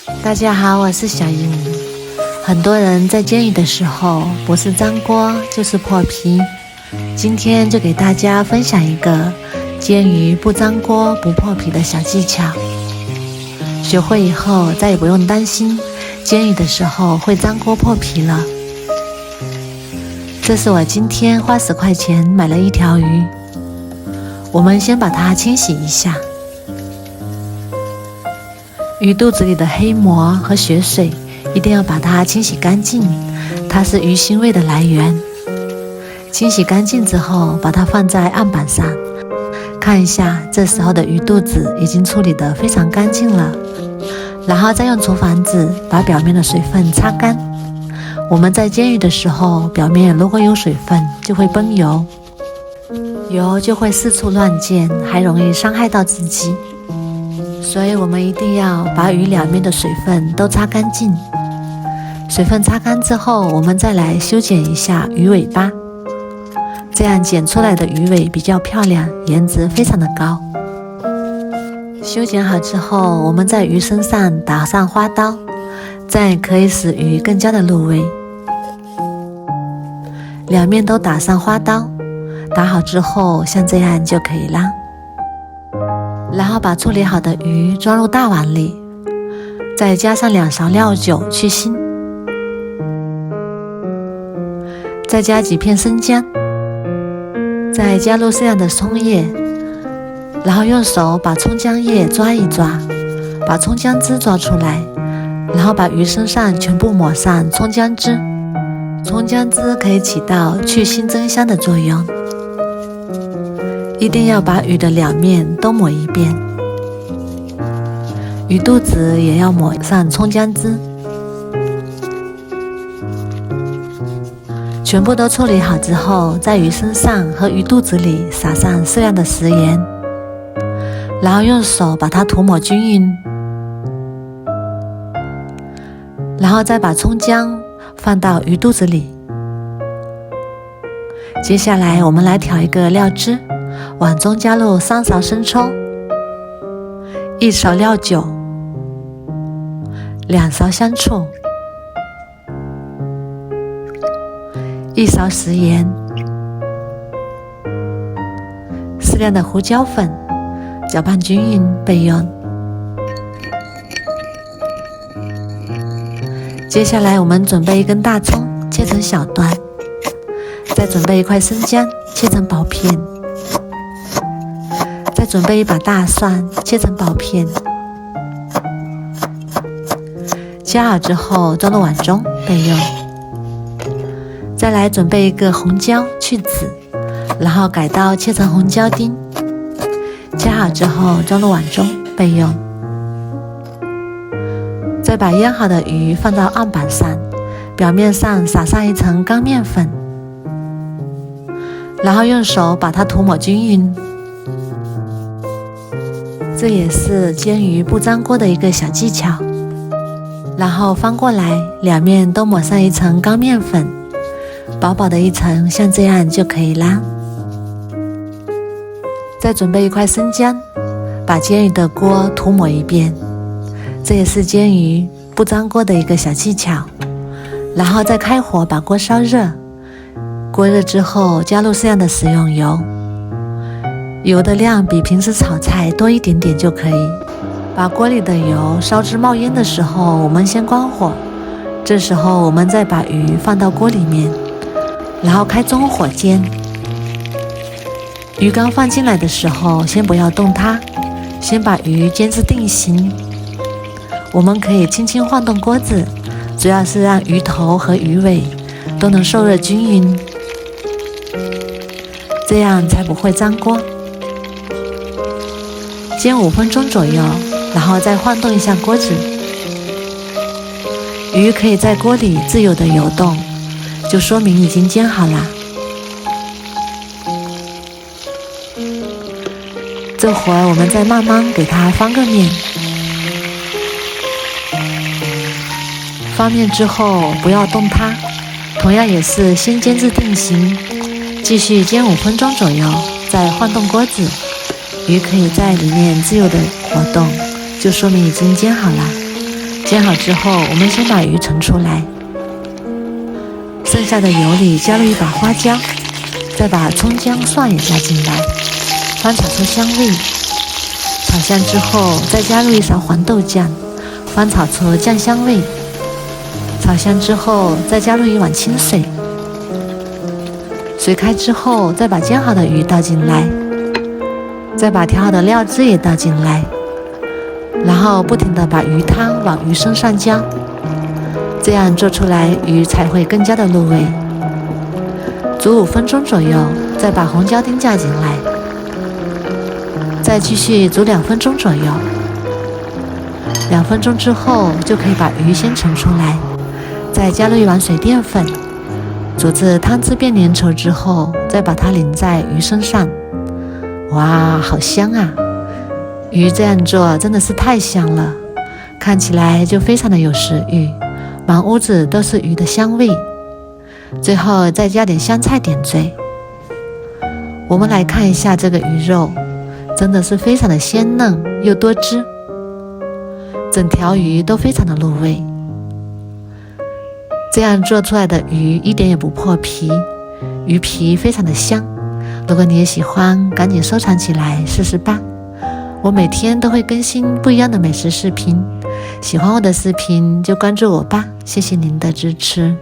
大家好，我是小莹。很多人在煎鱼的时候，不是粘锅就是破皮。今天就给大家分享一个煎鱼不粘锅不破皮的小技巧。学会以后，再也不用担心煎鱼的时候会粘锅破皮了。这是我今天花10块钱买了一条鱼，我们先把它清洗一下。鱼肚子里的黑膜和血水一定要把它清洗干净，它是鱼腥味的来源。清洗干净之后，把它放在案板上，看一下这时候的鱼肚子已经处理得非常干净了，然后再用厨房纸把表面的水分擦干。我们在煎鱼的时候，表面如果有水分就会崩油，油就会四处乱溅，还容易伤害到自己。所以我们一定要把鱼两面的水分都擦干净。水分擦干之后，我们再来修剪一下鱼尾巴，这样剪出来的鱼尾比较漂亮，颜值非常的高。修剪好之后，我们在鱼身上打上花刀，这样可以使鱼更加的入味。两面都打上花刀，打好之后像这样就可以啦。然后把处理好的鱼装入大碗里，再加上2勺料酒去腥，再加几片生姜，再加入适量的葱叶，然后用手把葱姜叶抓一抓，把葱姜汁抓出来，然后把鱼身上全部抹上葱姜汁。葱姜汁可以起到去腥增香的作用。一定要把鱼的两面都抹一遍，鱼肚子也要抹上葱姜汁。全部都处理好之后，在鱼身上和鱼肚子里撒上适量的食盐，然后用手把它涂抹均匀，然后再把葱姜放到鱼肚子里。接下来我们来调一个料汁，碗中加入3勺生抽，1勺料酒，2勺香醋，1勺食盐，适量的胡椒粉，搅拌均匀备用。接下来我们准备1根大葱，切成小段，再准备1块生姜，切成薄片，再准备1把大蒜，切成薄片。切好之后装入碗中备用。再来准备1个红椒，去籽，然后改刀切成红椒丁。切好之后装入碗中备用。再把腌好的鱼放到案板上，表面上撒上1层干面粉，然后用手把它涂抹均匀。这也是煎鱼不粘锅的一个小技巧。然后翻过来，两面都抹上1层干面粉，薄薄的1层，像这样就可以啦。再准备1块生姜，把煎鱼的锅涂抹一遍，这也是煎鱼不粘锅的一个小技巧。然后再开火把锅烧热，锅热之后加入适量的食用油，油的量比平时炒菜多一点点就可以。把锅里的油烧至冒烟的时候，我们先关火，这时候我们再把鱼放到锅里面，然后开中火煎。鱼刚放进来的时候先不要动它，先把鱼煎至定型。我们可以轻轻晃动锅子，主要是让鱼头和鱼尾都能受热均匀，这样才不会粘锅。煎5分钟左右，然后再晃动一下锅子，鱼可以在锅里自由的游动，就说明已经煎好啦。这会儿我们再慢慢给它翻个面，翻面之后不要动它，同样也是先煎至定型，继续煎5分钟左右，再晃动锅子，鱼可以在里面自由的活动，就说明已经煎好了。煎好之后，我们先把鱼盛出来，剩下的油里加入一把花椒，再把葱姜蒜也加进来，翻炒出香味。炒香之后，再加入一勺黄豆酱，翻炒出酱香味。炒香之后，再加入一碗清水，水开之后，再把煎好的鱼倒进来，再把调好的料汁也倒进来，然后不停地把鱼汤往鱼身上浇，这样做出来鱼才会更加的入味。煮5分钟左右，再把红椒丁加进来，再继续煮2分钟左右。2分钟之后，就可以把鱼先盛出来，再加入一碗水淀粉，煮至汤汁变粘稠之后，再把它淋在鱼身上。哇，好香啊！鱼这样做真的是太香了，看起来就非常的有食欲，满屋子都是鱼的香味。最后再加点香菜点缀。我们来看一下这个鱼肉，真的是非常的鲜嫩又多汁，整条鱼都非常的入味。这样做出来的鱼一点也不破皮，鱼皮非常的香。如果你也喜欢，赶紧收藏起来试试吧。我每天都会更新不一样的美食视频，喜欢我的视频就关注我吧，谢谢您的支持。